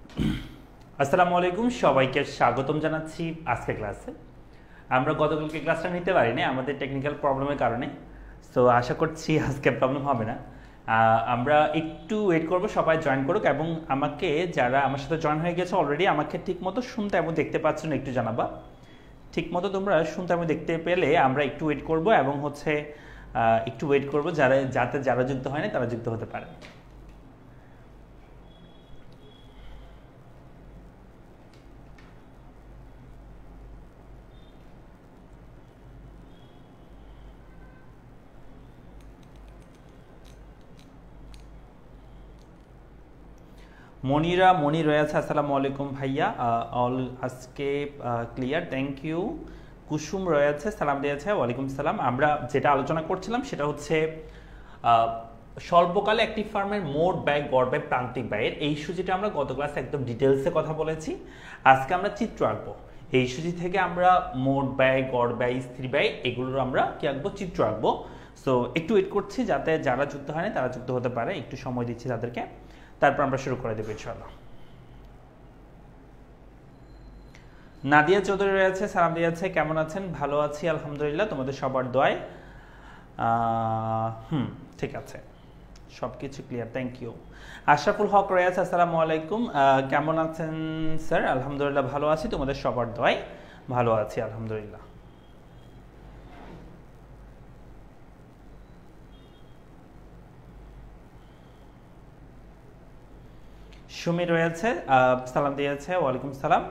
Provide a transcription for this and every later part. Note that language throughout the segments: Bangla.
আসসালামু আলাইকুম, সবাইকে স্বাগতম জানাচ্ছি আজকে ক্লাসে। আমরা গতকালকে ক্লাসটা নিতে পারিনি আমাদের টেকনিক্যাল প্রবলেমের কারণে। সো আশা করছি আজকে প্রবলেম হবে না। আমরা একটু ওয়েট করব, সবাই জয়েন করুক, এবং আমাকে যারা আমার সাথে জয়েন হয়ে গেছে অলরেডি আমাকে ঠিকমতো শুনতে এবং দেখতে পাচ্ছ না একটু জানাবা। ঠিকমতো তোমরা শুনতে এবং দেখতে পেলে আমরা একটু ওয়েট করব, এবং একটু ওয়েট করব যারা যুক্ত হয় না তারা যুক্ত হতে পারে। মনি রয়েছে, আসসালামু আলাইকুম ভাইয়া, অল আজকে ক্লিয়ার, থ্যাংক ইউ। কুসুম রয়েছে, সালাম দিয়েছে, ওয়ালাইকুম সালাম। আমরা যেটা আলোচনা করছিলাম সেটা হচ্ছে স্বল্পকালে একটি ফার্মের মোট ব্যয়, গড় ব্যয়, প্রান্তিক ব্যয়ের এই সূচিটা আমরা গত ক্লাসে একদম ডিটেলসে কথা বলেছি। আজকে আমরা চিত্র আঁকবো। এই সূচি থেকে আমরা মোট ব্যয়, গড় ব্যয়, স্থির ব্যয় এগুলোর আমরা কি আঁকবো, চিত্র আঁকবো। সো একটু ওয়েট করছি যাতে যারা যুক্ত হয়নি তারা যুক্ত হতে পারে, একটু সময় দিচ্ছি তাদেরকে, তারপর আমরা শুরু করে দেবো ইনশাআল্লাহ। নাদিয়া চৌধুরী রয়েছে, সালাম দিয়েছে, কেমন আছেন? ভালো আছি আলহামদুলিল্লাহ, তোমাদের সবার দোয়ায়। ঠিক আছে, সব কিছু ক্লিয়ার, থ্যাংক ইউ। আশরাফুল হক রয়েছে, আসসালামু আলাইকুম, কেমন আছেন স্যার? আলহামদুলিল্লাহ ভালো আছি, তোমাদের সবার দোয়ায় ভালো আছি আলহামদুলিল্লাহ। সুমি রয়েছে, সালাম দিয়েছে, ওয়ালাইকুম সালাম।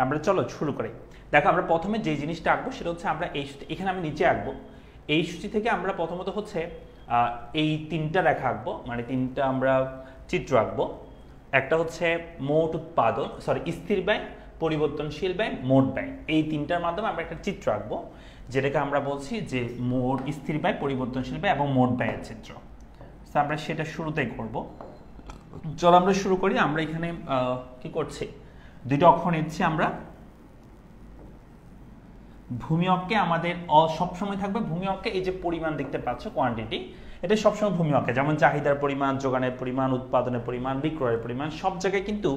আমরা চলো শুরু করি। দেখো, আমরা প্রথমে যে জিনিসটা আঁকবো সেটা হচ্ছে আমরা এখানে আমি নিচে আঁকবো। এই সূচি থেকে আমরা প্রথমত হচ্ছে এই তিনটা রেখা আঁকবো, মানে তিনটা আমরা চিত্র আঁকবো। একটা হচ্ছে মোট উৎপাদন, স্থির ব্যয়, পরিবর্তনশীল ব্যয়, মোট ব্যয়, এই তিনটার মাধ্যমে আমরা একটা চিত্র আঁকবো, যেটাকে আমরা বলছি যে মোট, স্থির ব্যয়, পরিবর্তনশীল ব্যয় এবং মোট ব্যয়ের চিত্র। আমরা সেটা শুরুতেই করব। চলো আমরা শুরু করি। আমরা এখানে কি করছি, দুইটা অক্ষর নিচ্ছি আমরা। ভূমি অক্ষে আমাদের সবসময় থাকবে, ভূমি অক্ষে এই যে পরিমাণ দেখতে পাচ্ছ, কোয়ান্টিটি, এটা সবসময় ভূমি অক্ষে, যেমন চাহিদার পরিমাণ, যোগানের পরিমাণ, উৎপাদনের পরিমাণ, বিক্রয়ের পরিমাণ, সব জায়গায় কিন্তু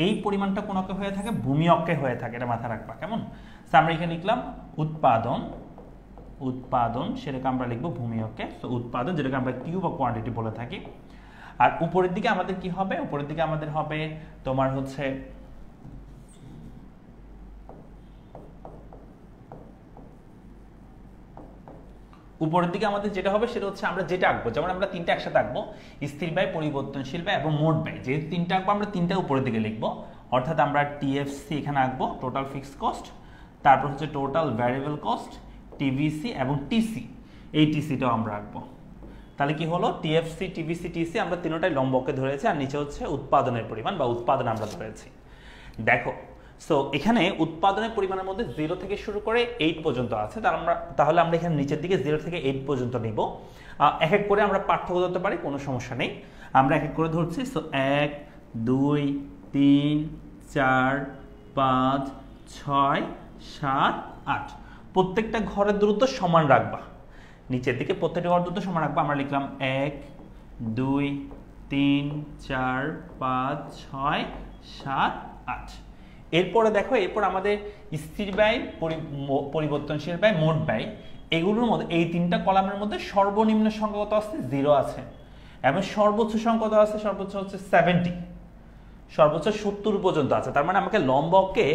এই পরিমাণটা কোন অক্ষে হয়ে থাকে, ভূমি অক্ষে হয়ে থাকে, এটা মাথায় রাখবা কেমন। আমরা এখানে লিখলাম উৎপাদন, সেটাকে আমরা লিখবো ভূমি অক্ষে। তো উৎপাদন, যেটাকে আমরা কিউ বা কোয়ান্টিটি বলে থাকি। আর উপরের দিকে আমাদের কি হবে, উপরের দিকে আমাদের হবে তোমার হচ্ছে উপরের দিকে আমাদের যেটা হবে সেটা হচ্ছে আমরা যেটা আঁকবো, যেমন আমরা তিনটা একসাথে আঁকবো, স্থির ব্যয়, পরিবর্তনশীল ব্যয় এবং মোট ব্যয়। যেহেতু তিনটা আঁকবো আমরা তিনটা উপরের দিকে লিখবো, অর্থাৎ আমরা টিএফসি এখানে আঁকবো, টোটাল ফিক্সড কস্ট, তারপর হচ্ছে টোটাল ভ্যারিয়েবল কস্ট, টিভিসি এবং টিসি, এই টিসিটাও আমরা আঁকবো। তাহলে কি হলো, টিএফসি, টিভিসি, টিসি আমরা তিনটাই লম্বকে ধরেছি, আর নিচে হচ্ছে উৎপাদনের পরিমাণ বা উৎপাদন আমরা ধরেছি। দেখো, সো এখানে উৎপাদনের পরিমাণের মধ্যে 0 থেকে শুরু করে 8 পর্যন্ত আছে, তাহলে আমরা এখানে নিচের দিকে 0 থেকে 8 পর্যন্ত নিব। এক এক করে আমরা পার্থক্য ধরতে পারি, কোনো সমস্যা নেই, আমরা এক এক করে ধরছি। সো 1, 2, 3, 4, 5, 6, 7, 8, প্রত্যেকটা ঘরের দূরত্ব সমান রাখবা, নিচের দিকে প্রত্যেকটা ঘরের দূরত্ব সমান রাখবা। আমরা লিখলাম 1, 2, 3, 4, 5, 6, 7, 8। এরপরে দেখো, এরপর আমাদের স্থির ব্যয়, পরিবর্তনশীল ব্যয়, মোট ব্যয়, এগুলোর মধ্যে এই তিনটা কলামের মধ্যে সর্বনিম্ন সংখ্যা কত আছে, 0 আছে, এবং সর্বোচ্চ সংখ্যা কত আছে, সর্বোচ্চ হচ্ছে 70, সর্বোচ্চ 70 পর্যন্ত আছে। তার মানে আমাকে লম্ব অক্ষে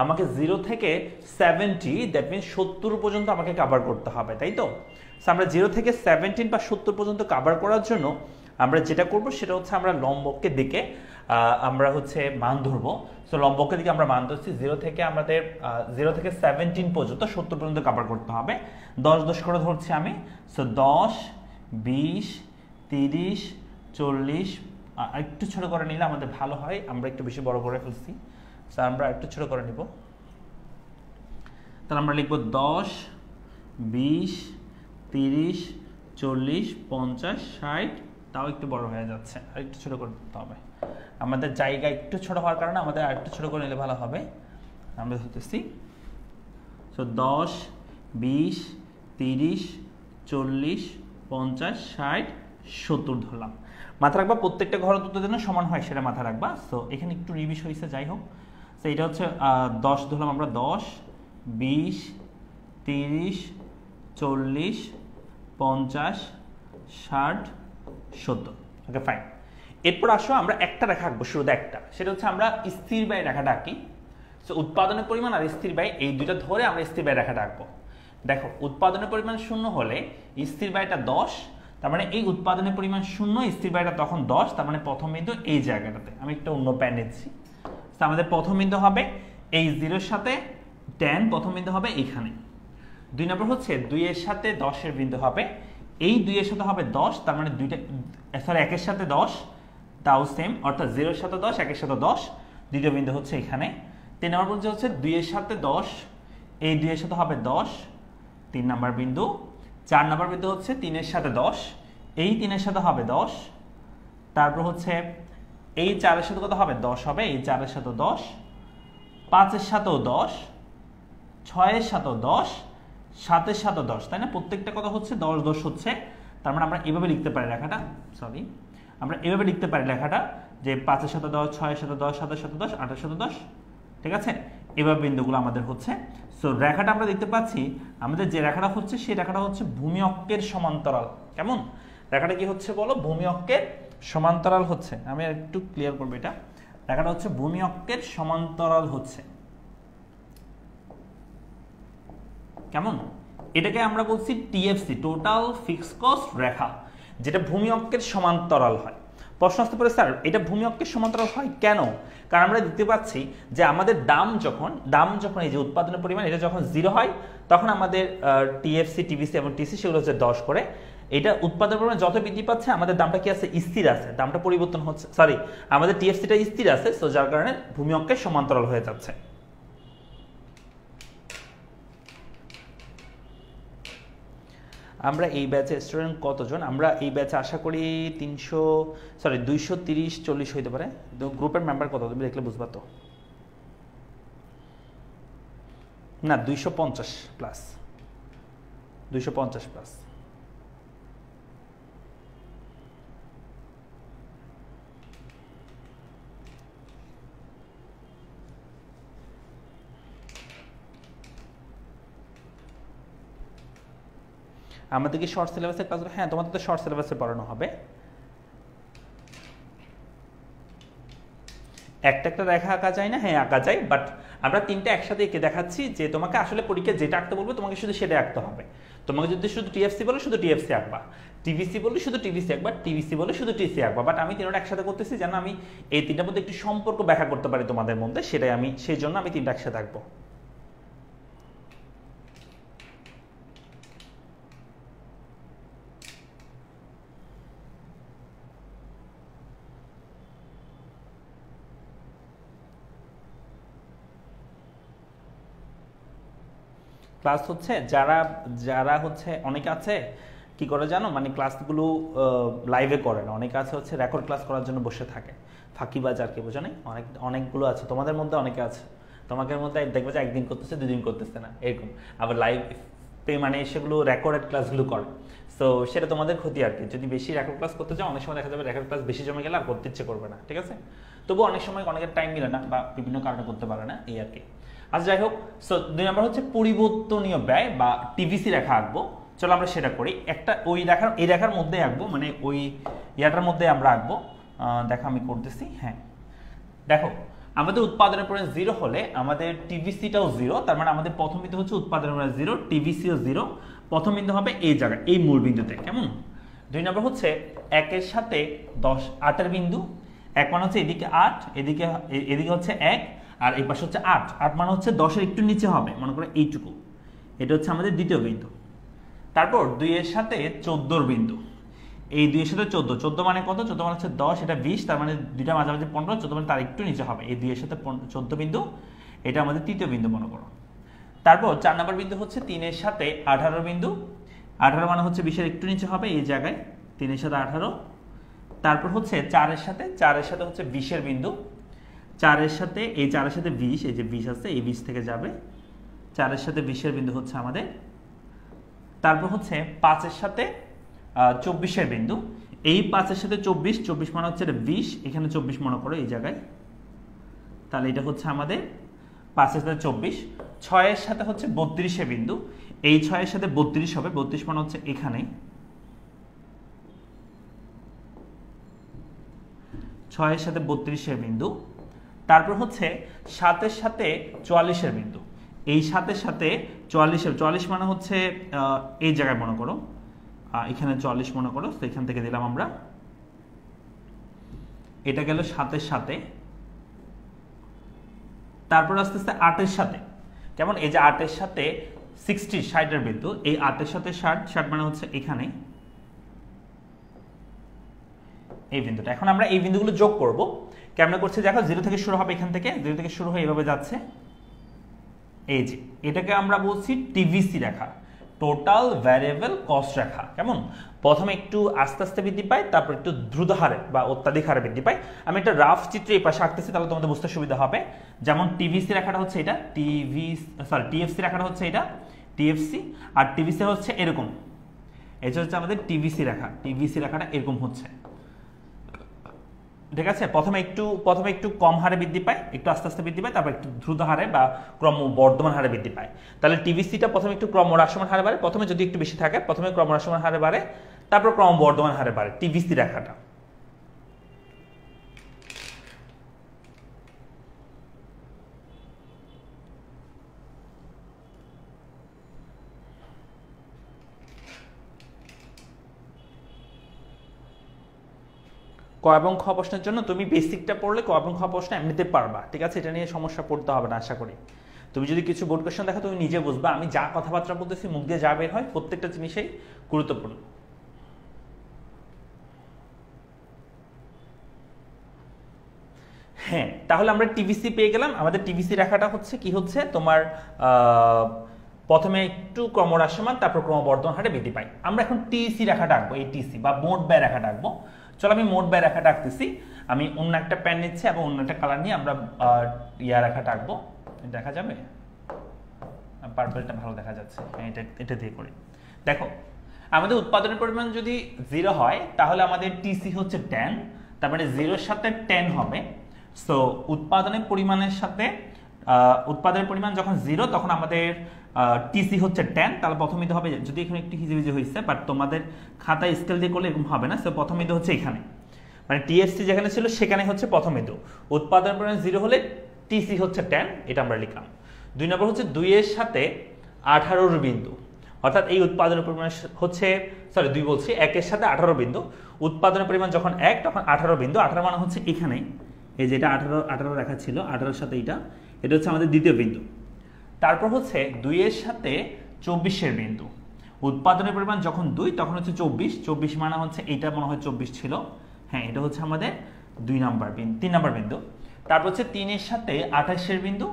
আমাকে 0 থেকে 70, দ্যাট মিনস 70 পর্যন্ত আমাকে কভার করতে হবে, তাই তো? আমরা 0 থেকে 17 বা 70 পর্যন্ত কভার করার জন্য আমরা যেটা করব সেটা হচ্ছে আমরা লম্বকের দিকে আমরা হচ্ছে মান ধরবো। সো লম্বকের দিকে আমরা মান ধরছি, 0 থেকে আমাদের 0 থেকে 17 পর্যন্ত, 70 পর্যন্ত কভার করতে হবে। 10 করে ধরছি আমি। সো 10, 20, 30, 40, একটু ছোট করে নিলে আমাদের ভালো হয়, আমরা একটু বেশি বড় করে ফেলছি, স্যার আমরা একটু ছোট করে নিব। তাহলে আমরা লিখবো 10, 20, 30, 40, 50, 60, তাও একটু বড় হয়ে যাচ্ছে, আর একটু ছোট করে দিতে হবে, আমাদের জায়গা একটু ছোট হওয়ার কারণে আমাদের আর একটু ছোট করে নিলে ভালো হবে। আমরা ধরতেছি, সো 10, 20, 30, 40, 50, 60, 70 ধরলাম। মাথা রাখবা প্রত্যেকটা ঘর দ্রুত যেন সমান হয় সেটা মাথা রাখবা। সো এখানে একটু রিভিশ হয়েছে, যাই হোক। সো এটা হচ্ছে 10 ধরলাম আমরা, 10, 20, 30, 40, 50, 60, 70। Okay fine. এরপর আসো আমরা একটা রেখা আঁকবো, শুরুতে একটা, সেটা হচ্ছে আমরা স্থির ব্যয় রেখাটা আঁকি। সো উৎপাদনের পরিমাণ আর স্থির ব্যয় এই দুইটা ধরে আমরা স্থির ব্যয় রেখাটা আঁকবো। দেখো উৎপাদনের পরিমাণ 0 হলে স্থির ব্যয়টা 10, তার মানে এই উৎপাদনের পরিমাণ 0, স্থির ব্যয়টা তখন 10, তার মানে প্রথম বিন্দু এই জায়গাটাতে। আমি একটা অন্য প্যান নিচ্ছি। আমাদের প্রথম বিন্দু হবে এই 0 এর সাথে 10, প্রথম বিন্দু হবে এখানে। 2 নম্বর হচ্ছে 2 এর সাথে 10 এর বিন্দু হবে এই 2 এর সাথে হবে 10, তার মানে দুইটা সরি 1 এর সাথে 10, তাও সেম, অর্থাৎ 0 এর সাথে 10, 1 এর সাথে 10, দ্বিতীয় বিন্দু হচ্ছে এখানে। 3 নম্বর বিন্দু হচ্ছে 2 এর সাথে 10, এই 2 এর সাথে হবে 10, 3 নম্বর বিন্দু। 4 নম্বর বিন্দু হচ্ছে 3 এর সাথে 10, এই 3 এর সাথে হবে 10, তারপর হচ্ছে এই 4 এর সাথে কত হবে 10 হবে, এই 4 এর সাথে 10, 5 এর সাথেও 10, 6 এর সাথেও 10, 7 এর সাথেও 10, তাই না? প্রত্যেকটা কথা হচ্ছে 10 10 হচ্ছে। তার মানে আমরা এভাবে লিখতে পারি লেখাটা, সরি আমরা এভাবে লিখতে পারি লেখাটা যে 5 এর সাথে 10, 6 এর সাথে 10, 7 এর সাথে 10, 8 এর সাথে 10, ঠিক আছে? এভাবে বিন্দুগুলো আমাদের হচ্ছে। সো রেখাটা আমরা দেখতে পাচ্ছি, আমাদের যে রেখাটা হচ্ছে সেই রেখাটা হচ্ছে ভূমি অক্ষের সমান্তরাল। কেমন? রেখাটা কি হচ্ছে বলো? ভূমি অক্ষের সমান্তরাল হচ্ছে। আমি একটু ক্লিয়ার করবো এটা। রেখাটা হচ্ছে ভূমি অক্ষের সমান্তরাল হচ্ছে। কেমন? এটাকে আমরা বলছি টিএফসি, টোটাল ফিক্সড কস্ট রেখা, যেটা ভূমি অক্ষের সমান্তরাল হয়। প্রশ্ন আসতে পারে স্যার এটা ভূমি অক্ষের সমান্তরাল হয় কেন? কারণ আমরা দেখতে পাচ্ছি যে আমাদের দাম যখন এই যে উৎপাদনের পরিমাণ এটা যখন 0 হয়, তখন আমাদের টিএফসি, টিভিসি এবং টিসি সেগুলো হচ্ছে 10 করে। এটা উৎপাদনের পরিমাণ যত বৃদ্ধি পাচ্ছে আমাদের দামটা কি আছে? স্থির আছে, দামটা পরিবর্তন হচ্ছে, সরি আমাদের টিএফসিটা স্থির আছে। সো যার কারণে ভূমি অক্ষের সমান্তরাল হয়ে যাচ্ছে। আমরা এই ব্যাচে স্টুডেন্ট কতজন? আমরা এই ব্যাচে আশা করি 230-40 হইতে পারে। গ্রুপের মেম্বার কত তুমি দেখলে বুঝবা তো? না 250 প্লাস, 250 প্লাস। আমাদের কি শর্ট সিলেবাসের ক্লাস? হ্যাঁ তোমাদের তো শর্ট সিলেবাসে পড়ানো হবে। একটা একটা রেখা আঁকা যায় না? হ্যাঁ আঁকা যায়, বাট আমরা তিনটা একসাথে এঁকে দেখাচ্ছি যে তোমাকে আসলে পরীক্ষায় যেটা আঁকতে বলবে তোমাকে শুধু সেটা আঁকতে হবে। তোমাকে যদি শুধু টিএফসি বলে শুধু টিএফসি আঁকবা, টিভিসি বলে শুধু টিভিসি আঁকবা, টিভিসি বলে শুধু টিসি আঁকবা। বাট আমি তিনটা একসাথে করতেছি যেন আমি এই তিনটার মধ্যে একটি সম্পর্ক ব্যাখ্যা করতে পারি তোমাদের মধ্যে, সেটাই আমি সেই জন্য আমি তিনটা একসাথে আঁকবো। ক্লাস হচ্ছে যারা হচ্ছে অনেকে আছে কি করে জানো, মানে ক্লাসগুলো লাইভে করে না, অনেকে আছে হচ্ছে রেকর্ড ক্লাস করার জন্য বসে থাকে, ফাঁকিবাজ আর কি, বোঝো না? অনেকগুলো আছে, তোমাদের মধ্যে অনেকে আছে, তোমাদের মধ্যে দেখবে যে একদিন করতেছে 2 দিন করতেছে না এরকম, আবার লাইভ মানে সেগুলো রেকর্ডেড ক্লাসগুলো করে। সো সেটা তোমাদের ক্ষতি আর কি, যদি বেশি রেকর্ড ক্লাস করতে যাও অনেক সময় দেখা যাবে রেকর্ড ক্লাস বেশি জমে গেলে আর করতে ইচ্ছে করবে না, ঠিক আছে? তবু অনেক সময় অনেকের টাইম মিলে না বা বিভিন্ন কারণে করতে পারে না, এই আর কি। আচ্ছা যাই হোক, সো 2 নম্বর হচ্ছে পরিবর্তনীয় ব্যয় বা টিভিসি রেখা আঁকবো। চলো আমরা সেটা করি। একটা ওই রেখার এই রেখার মধ্যে আঁকবো, মানে ওই ইয়াটার মধ্যে আমরা আঁকবো। দেখো আমি করতেছি। হ্যাঁ দেখো আমাদের উৎপাদনের পরিমাণ 0 হলে আমাদের টিভিসিটাও 0, তার মানে আমাদের প্রথম বিন্দু হচ্ছে উৎপাদনের পরিমাণ 0, টিভিসিও 0। প্রথম বিন্দু হবে এই জায়গায়, এই মূল বিন্দুতে। কেমন? 2 নম্বর হচ্ছে 1 এর সাথে 10, 8 এর বিন্দু। 1 মানে হচ্ছে এদিকে 8, এদিকে হচ্ছে 1, আর এই পাশে হচ্ছে 8। 8 মানে হচ্ছে 10 এর একটু নিচে হবে, মনে করো এইটুকু। এটা হচ্ছে আমাদের দ্বিতীয় বিন্দু। তারপর 2 এর সাথে 14 বিন্দু, এই 2 এর সাথে 14 মানে কত? 14 মানে হচ্ছে 10, এটা 20, তার মানে দুইটা মাঝামাঝি 15, 14 মানে তার একটু নিচে হবে। এই 2 এর সাথে 14 বিন্দু, এটা আমাদের তৃতীয় বিন্দু মনে করো। তারপর 4 নম্বর বিন্দু হচ্ছে 3 এর সাথে 18 বিন্দু। 18 মানে হচ্ছে 20 এর একটু নিচে হবে এই জায়গায়, 3 এর সাথে 18। তারপর হচ্ছে 4 এর সাথে হচ্ছে 20 এর বিন্দু। 4 এর সাথে 20, এই যে 20 আছে, এই 20 থেকে যাবে। 4 এর সাথে 20 এর বিন্দু হচ্ছে আমাদের। তারপর হচ্ছে 5 এর সাথে 24 এর বিন্দু। এই 5-এর সাথে 24, 24 মানে হচ্ছে এটা 20, এখানে 24 মনে করো এই জায়গায়, তাহলে এটা হচ্ছে আমাদের 5-এর সাথে 24, 6-এর সাথে হচ্ছে 32 বিন্দু, এই 6-এর সাথে 32 হবে, 32 মানে হচ্ছে এখানে, 6-এর সাথে 32 বিন্দু। তারপর হচ্ছে 7-এর সাথে 44 বিন্দু, এই 7-এর সাথে 44 মানে হচ্ছে এই জায়গায় মনে করো, এখানে 44 মনে করো, তো এখান থেকে দিলাম আমরা, এটা গেল 7-এর সাথে। তারপর আস্তে আস্তে 8-এর সাথে, কেমন, এই যে 8-এর সাথে 60 বিন্দু, এই 8-এর সাথে 60 মানে হচ্ছে এখানে এই বিন্দুটা। এখন আমরা এই বিন্দুগুলো যোগ করব, কেমন করছে দেখো, 0 থেকে শুরু হবে, এখান থেকে 0 থেকে শুরু হয়ে এভাবে যাচ্ছে, এই যে এটাকে আমরা বলছি টিভিসি রেখা, টোটাল ভ্যারিয়েবল কস্ট রেখা। কেমন, প্রথমে একটু আস্তে আস্তে বৃদ্ধি পায়, তারপর একটু দ্রুত হারে বা অত্যাধিক হারে বৃদ্ধি পায়। আমি একটা রাফ চিত্র এই পাশে আঁকতেছি, তাহলে তোমাদের বুঝতে সুবিধা হবে। যেমন টিভিসি রেখাটা হচ্ছে এটা, টিএফসি রেখাটা হচ্ছে এটা, টিএফসি, আর টিভিসি হচ্ছে এরকম, এটা হচ্ছে আমাদের টিভিসি রেখা, টিভিসি রেখাটা এরকম হচ্ছে, ঠিক আছে। প্রথমে একটু কম হারে বৃদ্ধি পায়, একটু আস্তে আস্তে বৃদ্ধি পায়, তারপর একটু দ্রুত হারে বা ক্রমবর্ধমান হারে বৃদ্ধি পায়। তাহলে টিভিসিটা প্রথমে একটু ক্রমহ্রাসমান হারে বাড়ে, প্রথমে যদি একটু বেশি থাকে, প্রথমে ক্রমহ্রাসমান হারে বাড়ে, তারপর ক্রমবর্ধমান হারে বাড়ে টিভিসি রেখাটা। ক এবং খ প্রশ্নের জন্য তুমি বেসিকটা পড়লে ক এবং খ প্রশ্ন এমনিতে পারবা, ঠিক আছে, এটা নিয়ে সমস্যা পড়তে হবে না আশা করি। তুমি যদি কিছু বোর্ড কোশ্চেন দেখো তুমি নিজে বুঝবা, আমি যা কথাবার্তা বলতেছি মুখ দিয়ে যা বের হয় প্রত্যেকটা জিনিসই গুরুত্বপূর্ণ। হ্যাঁ, তাহলে আমরা টিভিসি পেয়ে গেলাম। আমাদের টিভিসি রেখাটা হচ্ছে কি, হচ্ছে তোমার প্রথমে একটু ক্রমহ্রাসমান, তারপর ক্রমবর্ধমান হারে বৃদ্ধি পায়। আমরা এখন টিসি রেখাটা আঁকবো, এই টিসি বা মোট ব্যয় রেখাটা আঁকবো। চলো আমি মোট ব্যয় রেখাটা আঁকতেছি, আমি অন্য একটা পেন নিচ্ছি এবং অন্য একটা কালার নিয়ে আমরা রেখাটা আঁকবো। দেখা যাবে, পার্পলটা ভালো দেখা যাচ্ছে, এটা দিয়ে করি। দেখো, আমাদের উৎপাদনের পরিমাণ যদি 0 হয় তাহলে আমাদের টিসি হচ্ছে 10, তার মানে 0-এর সাথে 10 হবে। সো উৎপাদনের পরিমাণের সাথে উৎপাদনের পরিমাণ যখন 0 তখন আমাদের টিসি হচ্ছে 10, তাহলে প্রথম বিন্দু হবে, যদি এখানে একটু হিজিবিজি হয়েছে বাট তোমাদের খাতায় স্কেল দিয়ে করলে এরকম হবে না। সো প্রথম বিন্দু হচ্ছে এখানে, মানে টিএফসি যেখানে ছিল সেখানে হচ্ছে প্রথম বিন্দু। উৎপাদনের পরিমাণ 0 হলে টিসি হচ্ছে 10, এটা আমরা লিখলাম। 2 নম্বর হচ্ছে 2-এর সাথে 18 বিন্দু, অর্থাৎ এই উৎপাদনের পরিমাণ হচ্ছে 1-এর সাথে 18 বিন্দু। উৎপাদনের পরিমাণ যখন 1 তখন 18 বিন্দু, 18 মানে হচ্ছে এখানে, এই যেটা 18 রেখা ছিল, 18-এর সাথে এটা হচ্ছে আমাদের দ্বিতীয় বিন্দু। তারপর হচ্ছে 2-এর সাথে 24 বিন্দু। উৎপাদনের পরিমাণ যখন 2 তখন হচ্ছে 24 মানে হচ্ছে এইটা মনে হয় 24 ছিল, হ্যাঁ এটা হচ্ছে আমাদের 3 নম্বর বিন্দু। তারপর হচ্ছে 3-এর সাথে 28 বিন্দু,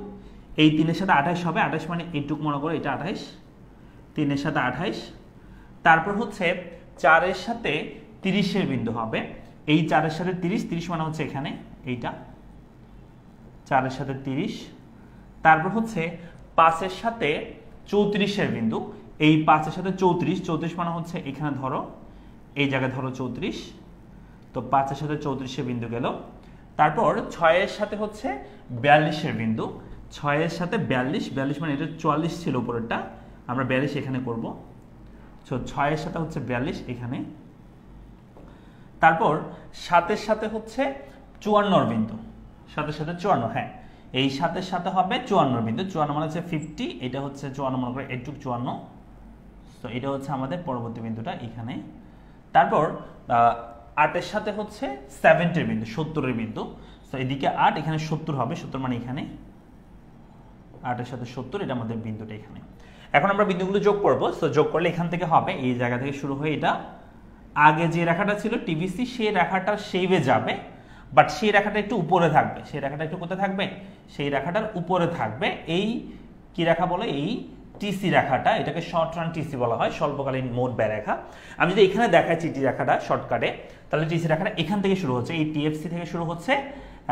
এই 3-এর সাথে 28 হবে, 28 মানে এইটুক মনে করো, এটা 28, 3-এর সাথে 28। তারপর হচ্ছে 4-এর সাথে 30 বিন্দু হবে, এই 4-এর সাথে 30 মানে হচ্ছে এখানে এইটা, 4-এর সাথে 30। তারপর হচ্ছে 5-এর সাথে 34 বিন্দু, এই 5-এর সাথে 34 মানে হচ্ছে এখানে ধরো, এই জায়গায় ধরো 34, তো 5-এর সাথে 34 বিন্দু গেল। তারপর 6-এর সাথে হচ্ছে 42 বিন্দু, 6-এর সাথে 42 মানে এটা 44 ছিল উপরেরটা, আমরা 42 এখানে করব। সো 6-এর সাথে হচ্ছে 42 এখানে। তারপর 7-এর সাথে হচ্ছে 54 বিন্দু, 7-এর সাথে 54, হ্যাঁ এই 7-এর সাথে হবে 54 বিন্দু, 54 মানে হচ্ছে 50, এটা হচ্ছে 54 মনে করে এইটুক 54, তো এটা হচ্ছে আমাদের পরবর্তী বিন্দুটা এখানে। তারপর 8-এর সাথে হচ্ছে 70 বিন্দু, 70 বিন্দু, তো এদিকে 8, এখানে 70 হবে, 70 মানে এখানে 8-এর সাথে 70, এটা আমাদের বিন্দুটা এখানে। এখন আমরা বিন্দুগুলো যোগ করব, তো যোগ করলে এখান থেকে হবে, এই জায়গা থেকে শুরু হয়ে এটা আগে যে রেখাটা ছিল টিভিসি সেই রেখাটার শেপে যাবে, বাট সেই রেখাটা একটু উপরে থাকবে, সেই রেখাটা একটু কোথায় থাকবে, সেই রেখাটার উপরে থাকবে। এই কি রেখা বলে, এই টিসি রেখাটা, এটাকে শর্ট রান টিসি বলা হয়, স্বল্পকালীন মোট ব্যয় রেখা। আমি যদি এখানে দেখাই টিটি রেখাটা শর্টকাটে, তাহলে টিসি রেখাটা এখান থেকে শুরু হচ্ছে, এই টিএফসি থেকে শুরু হচ্ছে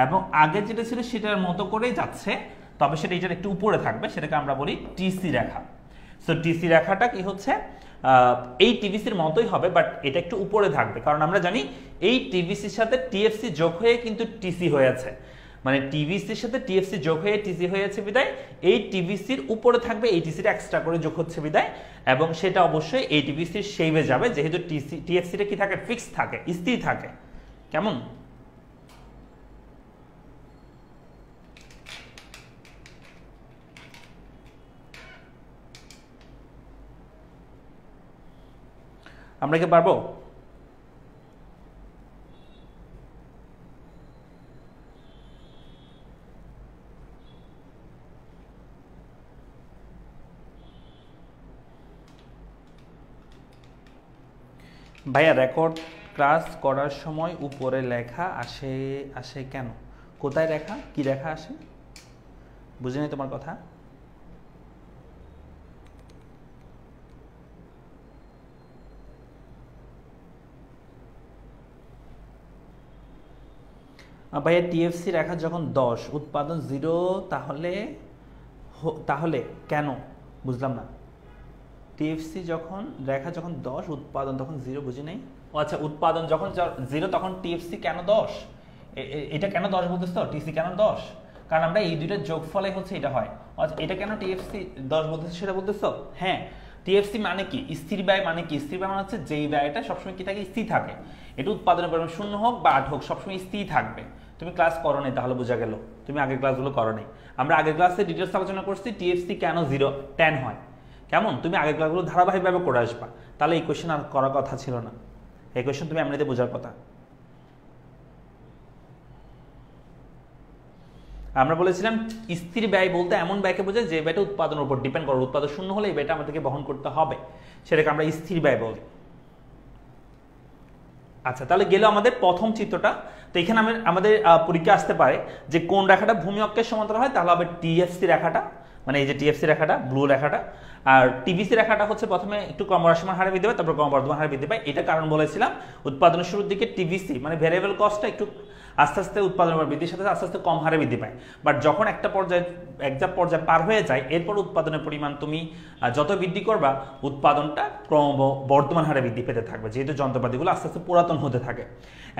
এবং আগে যেটা ছিল সেটার মতো করেই যাচ্ছে, তবে সেটা এটার একটু উপরে থাকবে, সেটাকে আমরা বলি টিসি রেখা। সো টিসি রেখাটা কি হচ্ছে, এই টিভিসির মতোই হবে, বাট এটা একটু উপরে থাকবে, কারণ আমরা জানি এই টিভিসির সাথে টিএফসি যোগ হয়ে কিন্তু টিসি হয়েছে, মানে টিভিসির সাথে টিএফসি যোগ হয়ে টিসি হয়েছে বিদায় এই টিভিসির উপরে থাকবে এই টিসিটা এক্সট্রা করে যোগ হচ্ছে বিদায়, এবং সেটা অবশ্যই এই টিভিসির শেপে যাবে, যেহেতু টিএফসিটা কি থাকে, ফিক্স থাকে, স্থির থাকে। কেমন? আমরা কি পারবো? ভাইয়া রেকর্ড ক্লাস করার সময় উপরে লেখা আসে কেন? কোথায় লেখা, কি লেখা আসে? বুঝিনি তোমার কথা। ভাইয়া টিএফসি রেখা যখন 10 উৎপাদন 0 তাহলে কেন? বুঝলাম না। টিএফসি যখন রেখা যখন 10 উৎপাদন তখন 0, বুঝি নাই। ও আচ্ছা, উৎপাদন যখন 0 তখন টিএফসি কেন 10? এটা কেন 10 বলতেছ? টিসি কেন 10? কারণ আমরা এই দুইটার যোগফলে হচ্ছে এটা হয়। আচ্ছা, এটা কেন টিএফসি 10 বলতেছ সেটা বলতেছ? হ্যাঁ, টিএফসি মানে কি? স্থির ব্যয় মানে কি? স্থির ব্যয় মানে হচ্ছে যেই ব্যয়টা সবসময় কি থাকে, স্থির থাকে। এটা উৎপাদনের পরিমাণ 0 হোক বা 8 হোক, সবসময় স্থির থাকবে। তুমি ক্লাস করো নাই, তাহলে বোঝা গেল তুমি আগের ক্লাসগুলো করো নাই। আমরা আগের ক্লাসে ডিটেলস আলোচনা করছি টিএফসি কেন 10 হয়। কেমন? তুমি আগের ক্লাসগুলো ধারাবাহিকভাবে করে আসবা, তাহলে এই কোয়েশ্চেন আর করার কথা ছিল না। এই কোয়েশ্চেন তুমি এমনিতে বোঝার কথা। আমরা বলেছিলাম স্থির ব্যয় বলতে এমন ব্যয়কে বোঝায় যে ব্যয়টা উৎপাদনের উপর ডিপেন্ড করে, উৎপাদন 0 হলে এই ব্যয়টা আমাদেরকে বহন করতে হবে, সেটাকে আমরা স্থির ব্যয় বলি। আচ্ছা, তাহলে গেল আমাদের প্রথম চিত্রটা। তো এখানে আমাদের পরীক্ষা আসতে পারে যে কোন রেখাটা ভূমি অক্ষের সমান্তরাল হয়, তাহলে হবে টিএফসি রেখাটা, মানে এই যে টিএফসি রেখাটা, ব্লু রেখাটা। আর টিভিসি রেখাটা হচ্ছে প্রথমে একটু ক্রমহ্রাসমান হারে বৃদ্ধি পায়, তারপর ক্রমবর্ধমান হারে বৃদ্ধি পায়। এটা কারণ বলেছিলাম উৎপাদনের শুরুর দিকে টিভিসি মানে ভ্যারিয়েবল কস্টটা একটু আস্তে আস্তে উৎপাদনের বৃদ্ধির সাথে আস্তে আস্তে কম হারে বৃদ্ধি পায়। বাট যখন একটা পর্যায়ে পার হয়ে যায়, এরপর উৎপাদনের পরিমাণ তুমি যত বৃদ্ধি করবা উৎপাদনটা ক্রমবর্ধমান হারে বৃদ্ধি পেতে থাকবে, যেহেতু যন্ত্রপাতিগুলো আস্তে আস্তে পুরাতন হতে থাকে।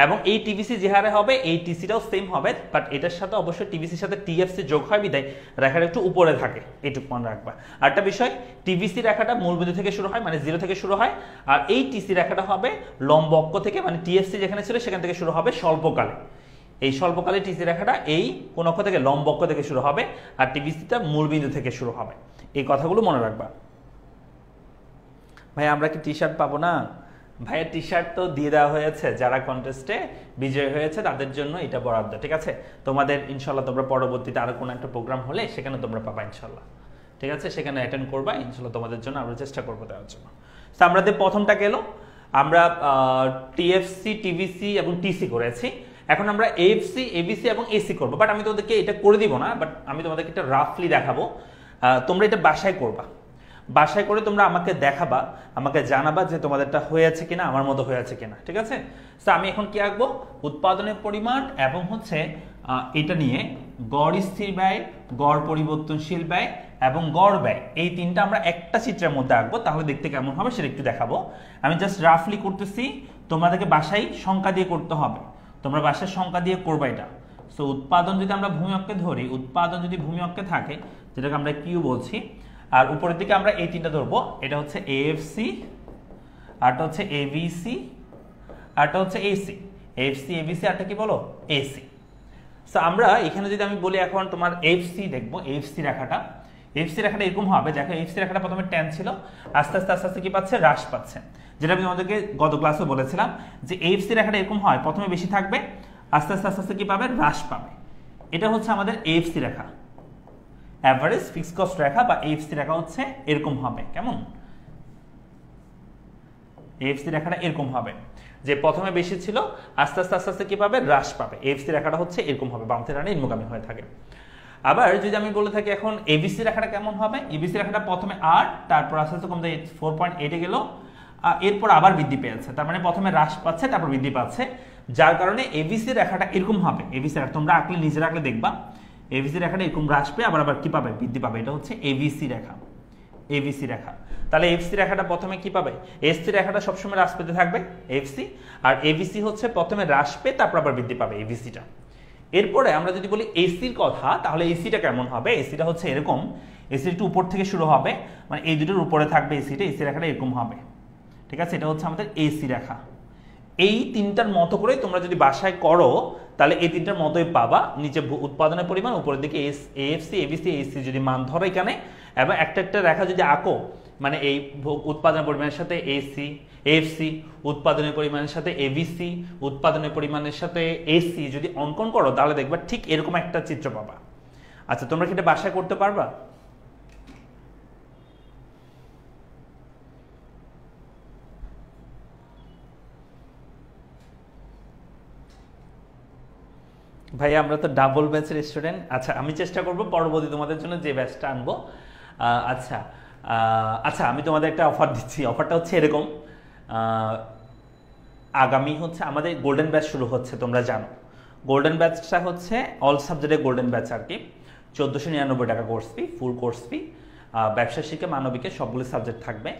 এবং এই টিভিসি যে হারে হবে এই টিসিটাও সেম হবে, বাট এটার সাথে অবশ্যই টিভিসির সাথে টিএফসি যোগ হয় বিদায় রেখাটা একটু উপরে থাকে, এটুকু মনে রাখবা। আরেকটা বিষয়, টিভিসি রেখাটা মূলবিন্দু থেকে শুরু হয়, মানে 0 থেকে শুরু হয়, আর এই টিসি রেখাটা হবে লম্ব অক্ষ থেকে, মানে টিএফসি যেখানে ছিল সেখান থেকে শুরু হবে স্বল্পকালে। এই স্বল্পকালে টিসি রেখাটা এই কোন অক্ষ থেকে, লম্ব অক্ষ থেকে শুরু হবে, আর টিভিসিটা মূলবিন্দু থেকে শুরু হবে। এই কথাগুলো মনে রাখবা। ভাই আমরা কি টি শার্ট পাবো না? ভাইয়ের টি শার্ট তো দিয়ে দেওয়া হয়েছে, যারা কন্টেস্টে বিজয়ী হয়েছে তাদের জন্য এটা বরাদ্দ, ঠিক আছে? তোমাদের ইনশাল্লাহ তোমরা পরবর্তীতে আরো কোনো একটা প্রোগ্রাম হলে সেখানে তোমরা পাবা ইনশাল্লাহ, ঠিক আছে? সেখানে অ্যাটেন্ড করবা ইনশাল্লাহ, তোমাদের জন্য আমরা চেষ্টা করবো দেওয়ার জন্য। তো আমাদের প্রথমটা গেল, আমরা টিএফসি, টিভিসি এবং টিসি করেছি। এখন আমরা এএফসি, এবিসি এবং এসি করবো, বাট আমি তোমাদেরকে এটা করে দিব না, বাট আমি তোমাদেরকে এটা রাফলি দেখাবো। তোমরা এটা বাসায় করবা, বাসায় করে তোমরা আমাকে দেখাবা, আমাকে জানাবা যে তোমাদেরটা হয়েছে কিনা, আমার মতো হয়েছে কিনা, ঠিক আছে? তো আমি এখন কি আঁকবো, উৎপাদনের পরিমাণ এবং হচ্ছে এটা নিয়ে গড় স্থির ব্যয়, গড় পরিবর্তনশীল ব্যয় এবং গড় ব্যয়, এই তিনটা আমরা একটা চিত্রের মধ্যে আঁকবো, তাহলে দেখতে কেমন হবে সেটা একটু দেখাবো। আমি জাস্ট রাফলি করতেছি, তোমাদেরকে বাসায় সংখ্যা দিয়ে করতে হবে, তোমরা বাসায় সংখ্যা দিয়ে করবা এটা। সো উৎপাদন যদি আমরা ভূমি অক্ষে ধরি, উৎপাদন যদি ভূমি অক্ষে থাকে, যেটাকে আমরা কিউ বলছি, আর উপরের দিকে আমরা এই তিনটা ধরবো, এটা হচ্ছে এএফসি, আরটা হচ্ছে এবিসি, আরটা হচ্ছে এসি। এএফসি, এবিসি, আরটা কি বলো, এসি। সো আমরা এখানে যদি আমি বলি এখন তোমার এফসি দেখবো, এফসি রেখাটা, এফসি রেখাটা এরকম হবে, দেখো এফসি রেখাটা প্রথমে 10 ছিল, আস্তে আস্তে আস্তে আস্তে কি পাচ্ছে, হ্রাস পাচ্ছে। যেটা আমি তোমাদেরকে গত ক্লাসে বলেছিলাম যে এফসি রেখাটা এরকম হয়, প্রথমে বেশি থাকবে, আস্তে আস্তে আস্তে আস্তে কি পাবে, হ্রাস পাবে। এটা হচ্ছে আমাদের এফসি রেখা, অ্যাভারেজ ফিক্সড কস্ট রেখা বা এফসি রেখা হচ্ছে এরকম হবে। কেমন? এফসি রেখাটা এরকম হবে যে প্রথমে বেশি ছিল, আস্তে আস্তে আস্তে আস্তে কি পাবে, হ্রাস পাবে। এফসি রেখাটা হচ্ছে এরকম হবে, বাম থেকে ডানে নিম্নগামী হয়ে থাকে। আবার যদি আমি বলে থাকি এখন এবিসি রেখাটা কেমন হবে, এবিসি রেখাটা প্রথমে 8, তারপর আস্তে আস্তে কমতে 4.8 এ গেল, এরপর আবার বৃদ্ধি পেয়েছে, তার মানে প্রথমে হ্রাস পাচ্ছে তারপর বৃদ্ধি পাচ্ছে, যার কারণে এবিসি রেখাটা এরকম হবে। এবিসি রেখা তোমরা আঁকলে, নিজে রাখলে দেখবা এবিসি রেখাটা এরকম হ্রাস পেয়ে আবার আবার কি পাবে, বৃদ্ধি পাবে। এটা হচ্ছে এবিসি রেখা, এবিসি রেখা। তাহলে এফসি রেখাটা প্রথমে কি পাবে, এসসি রেখাটা সবসময় হ্রাস পেতে থাকবে এফসি, আর এবিসি হচ্ছে প্রথমে হ্রাস পেয়ে তারপর আবার বৃদ্ধি পাবে এবিসিটা। এরপরে আমরা যদি বলি এসির কথা, তাহলে এসিটা কেমন হবে, এসিটা হচ্ছে এরকম, এসি একটু উপর থেকে শুরু হবে, মানে এই দুটোর উপরে থাকবে এসিটা, এসি রেখাটা এরকম হবে, ঠিক আছে, এটা হচ্ছে আমাদের এসি রেখা। এই তিনটার মতো করে তোমরা যদি বাসায় করো তাহলে এই তিনটার মতোই পাবা, নিচে উৎপাদনের পরিমাণ, উপরের দিকে এএফসি এবিসি এসি যদি মান ধরো এখানে, এবং একটা একটা রেখা যদি আঁকো, মানে এই উৎপাদনের পরিমাণের সাথে এসি এএফসি, উৎপাদনের পরিমাণের সাথে এবিসি, উৎপাদনের পরিমাণের সাথে এসি যদি অঙ্কন করো তাহলে দেখবা ঠিক এরকম একটা চিত্র পাবা। আচ্ছা, তোমরা কি এটা বাসায় করতে পারবা? ভাই আমরা তো ডাবল ব্যাচের স্টুডেন্ট। আচ্ছা, আমি চেষ্টা করব পরবর্তী তোমাদের জন্য যে ব্যাচটা আনবো। আচ্ছা আচ্ছা, আমি তোমাদের একটা অফার দিচ্ছি, অফারটা হচ্ছে এরকম, আগামী হচ্ছে আমাদের গোল্ডেন ব্যাচ শুরু হচ্ছে, তোমরা জানো গোল্ডেন ব্যাচটা হচ্ছে অল সাবজেক্টের গোল্ডেন ব্যাচ আর কি, 1499 টাকা course fee, full course fee, ব্যবসা শিক্ষা মানবিকে সবগুলো সাবজেক্ট থাকবে।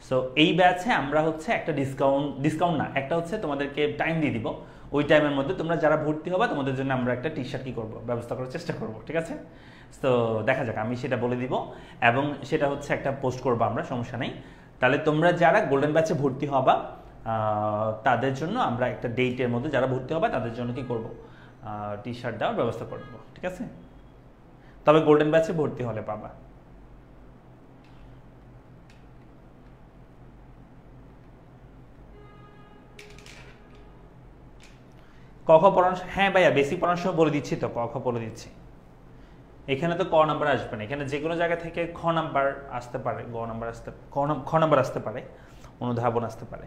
সো এই ব্যাচে আমরা হচ্ছে একটা ডিসকাউন্ট না, একটা হচ্ছে তোমাদেরকে টাইম দিয়ে দিব, ওই টাইমের মধ্যে তোমরা যারা ভর্তি হবা তোমাদের জন্য আমরা একটা টি শার্ট কি করবো ব্যবস্থা করার চেষ্টা করবো, ঠিক আছে? তো দেখা যাক, আমি সেটা বলে দিব এবং সেটা হচ্ছে একটা পোস্ট করবো আমরা, সমস্যা নেই। তাহলে তোমরা যারা গোল্ডেন ব্যাচে ভর্তি হবা তাদের জন্য আমরা একটা ডেটের মধ্যে যারা ভর্তি হবে তাদের জন্য কি করব, টি শার্ট দেওয়ার ব্যবস্থা করে দেবো, ঠিক আছে? তবে গোল্ডেন ব্যাচে ভর্তি হলে পাবা। ক খ পড়ানোর, হ্যাঁ ভাইয়া বেসিক পড়ানোর সময় বলে দিচ্ছি তো, ক খ বলে দিচ্ছি। এখানে তো ক নাম্বার আসবে না, এখানে যে কোনো জায়গা থেকে খ নাম্বার আসতে পারে, গ নাম্বার আসতে, খ নাম্বার আসতে পারে, অনুধাবন আসতে পারে।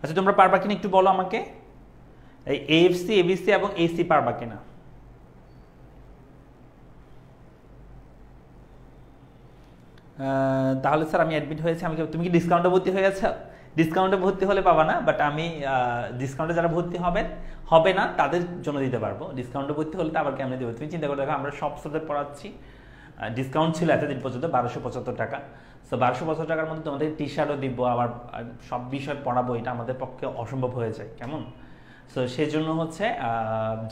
আচ্ছা, তোমরা পারবা কিনা একটু বলো আমাকে, এই এএফসি এবিসি এবং এসি পারবা কিনা? তাহলে স্যার আমি অ্যাডমিট হয়েছি, আমি তুমি কি ডিসকাউন্টে ভর্তি হয়ে গেছো? ডিসকাউন্টে ভর্তি হলে পাবা না, বাট আমি ডিসকাউন্টে যারা ভর্তি হবে না তাদের জন্য দিতে পারবো। ডিসকাউন্টে ভর্তি হলে তো আবার কেমন দেবো, তুমি চিন্তা করে দেখো, আমরা সব সাবজেক্ট পড়াচ্ছি, ডিসকাউন্ট ছিল এতদিন পর্যন্ত 1275 টাকা। সো 1275 টাকার মধ্যে তোমাদের টি শার্টও দিব, আবার সব বিষয় পড়াবো, এটা আমাদের পক্ষে অসম্ভব হয়ে যায়, কেমন? সো সেই জন্য হচ্ছে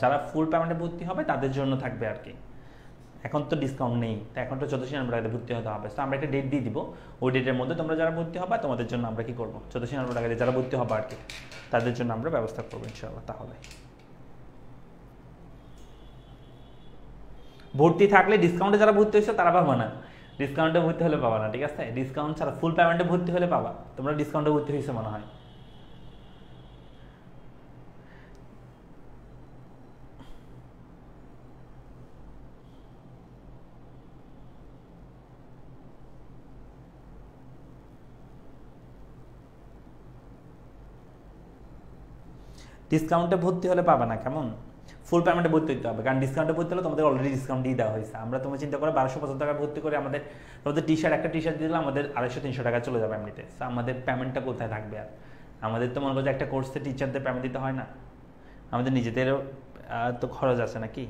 যারা ফুল পেমেন্টে ভর্তি হবে তাদের জন্য থাকবে আর কি। এখন তো ডিসকাউন্ট নেই, তো এখন তো 1499 টাকাতে ভর্তি হতে হবে। তো আমরা একটা ডেট দিয়ে দিব, ওই ডেটের মধ্যে তোমরা যারা ভর্তি হবে তোমাদের জন্য আমরা কি করবো, 1499 টাকাতে যারা ভর্তি হবে আর কি, তাদের জন্য আমরা ব্যবস্থা করবো ইনশাআল্লাহ। তাহলে ভর্তি থাকলে, ডিসকাউন্টে যারা ভর্তি হয়েছে তারা পাবা না, ডিসকাউন্টে ভর্তি হলে পাবা না, ঠিক আছে? ডিসকাউন্ট ছাড়া ফুল পেমেন্টে ভর্তি হলে পাবা। তোমরা ডিসকাউন্টে ভর্তি হয়েছে মনে হয়। ডিসকাউন্টে ভর্তি হলে পাবে না, কেমন? ফুল পেমেন্টে ভর্তি হতে হবে, কারণ ডিসকাউন্টে ভর্তি হলে তোমাদের অলরেডি ডিসকাউন্ট দিয়ে দেওয়া হয়েছে। আমরা তোমার চিন্তা করে 1275 টাকা ভর্তি করে তোমাদের টি শার্ট, একটা টি শার্ট দিয়ে দিলে আমাদের 250-300 টাকা চলে যাবে এমনিতে। আমাদের পেমেন্টটা কোথায় থাকবে আর? আমাদের তো মনে করছে একটা কোর্সে টিচারদের পেমেন্ট দিতে হয় না, আমাদের নিজেদেরও তো খরচ আছে নাকি?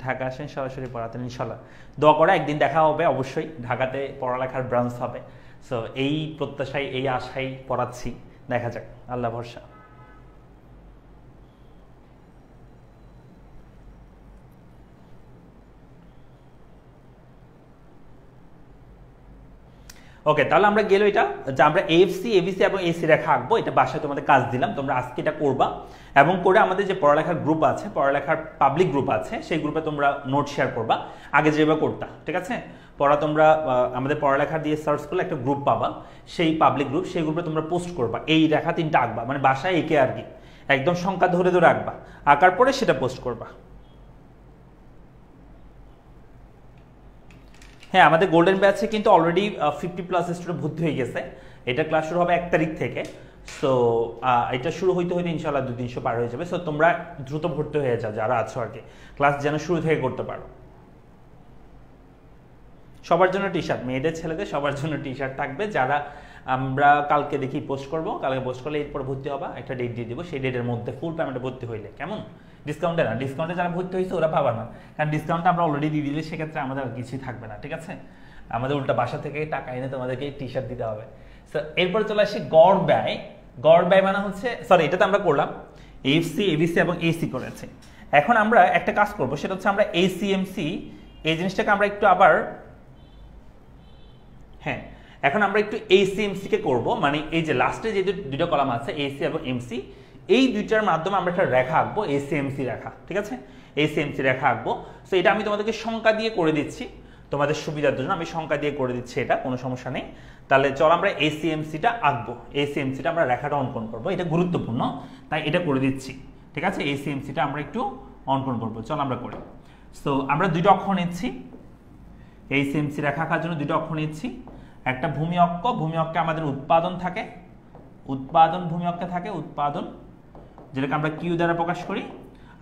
ঢাকা আসেন সরাসরি পড়াতেন ইনশাল্লাহ, দোয়া করে একদিন দেখা হবে অবশ্যই, ঢাকাতে পড়ালেখার ব্রাঞ্চ হবে। সো এই প্রত্যাশায়, এই আশায় পড়াচ্ছি, দেখা যাক, আল্লাহ ভরসা। ওকে, তাহলে আমরা গেল এটা যে আমরা এএফসি এবিসি এবং এসি রেখা আঁকবো, এটা বাসায় তোমাদের কাজ দিলাম, তোমরা আজকে এটা করবা এবং করে আমাদের যে পড়ালেখার গ্রুপ আছে, পড়ালেখার পাবলিক গ্রুপ আছে, সেই গ্রুপে তোমরা নোট শেয়ার করবা, আগে যেভাবে করতা, ঠিক আছে? তোমরা আমাদের পড়ালেখা দিয়ে সার্চ করলে একটা গ্রুপ পাবা, সেই পাবলিক গ্রুপ, সেই গ্রুপে তোমরা পোস্ট করবা, এই রেখা তিনটা আঁকবা, মানে বাসায় এঁকে আর কি, একদম সংখ্যা ধরে ধরে আঁকবা, আঁকার পরে সেটা পোস্ট করবা। হ্যাঁ, আমাদের গোল্ডেন ব্যাচে কিন্তু অলরেডি 50+ স্টুডেন্ট ভর্তি হয়ে গেছে, এটা ক্লাস শুরু হবে 1 তারিখ থেকে। সো এটা শুরু হইতে ইনশাআল্লাহ 2-300 পার হয়ে যাবে। সো তোমরা দ্রুত ভর্তি হয়ে যাও যারা আছো আর কি, ক্লাস যেন শুরু থেকে করতে পারো। সবার জন্য টি শার্ট, মেয়েদের ছেলেদের সবার জন্য টি শার্ট থাকবে, যারা আমরা কালকে দেখি পোস্ট করব, কালকে পোস্ট করলে এরপর ভর্তি হবা, একটা ডেট দিয়ে দিব, সেই ডেটের মধ্যে ফুল পেমেন্টে ভর্তি হইলে কেমন, ডিসকাউন্টে না, ডিসকাউন্টে যারা ভর্তি হয়েছে ওরা পাবা না, কারণ ডিসকাউন্টটা আমরা অলরেডি দিয়ে দিলে সেক্ষেত্রে আমাদের আর কিছুই থাকবে না, ঠিক আছে, আমাদের উল্টা বাসা থেকে টাকা এনে তোমাদেরকে টি শার্ট দিতে হবে। এরপর চলে আসি গড় ব্যয়। গড় ব্যয় মানে হচ্ছে, সরি এটা তো আমরা করলাম, এফসি, এবিসি এবং এসি করেছে। এখন আমরা একটা কাজ করব, সেটা হচ্ছে আমরা এসিএমসি এই জিনিসটাকে আমরা একটু আবার, হ্যাঁ এখন আমরা একটু এসিএমসি কে করব, মানে এই যে লাস্টে যে দুটো কলাম আছে এসি এবং এমসি, এই দুইটার মাধ্যমে আমরা একটা রেখা আঁকবো, এসিএমসি রেখা, ঠিক আছে, এসিএমসি রেখা আঁকবো। সো এটা আমি তোমাদেরকে সংখ্যা দিয়ে করে দিচ্ছি, তোমাদের সুবিধার জন্য আমি সংখ্যা দিয়ে করে দিচ্ছি, এটা কোনো সমস্যা নেই। তাহলে চল আমরা এসিএমসিটা আঁকবো, এসিএমসিটা আমরা রেখাটা অঙ্কন করবো, এটা গুরুত্বপূর্ণ তাই এটা করে দিচ্ছি, ঠিক আছে, এসিএমসিটা আমরা একটু অঙ্কন করবো, চল আমরা করি। সো আমরা দুটো অক্ষর নিচ্ছি, এসিএমসি রেখা আঁকার জন্য দুটো অক্ষর নিচ্ছি, একটা ভূমি অক্ষ, ভূমি অক্ষে আমাদের উৎপাদন থাকে, উৎপাদন ভূমি অক্ষে থাকে উৎপাদন, যেটাকে আমরা কিউ দ্বারা প্রকাশ করি,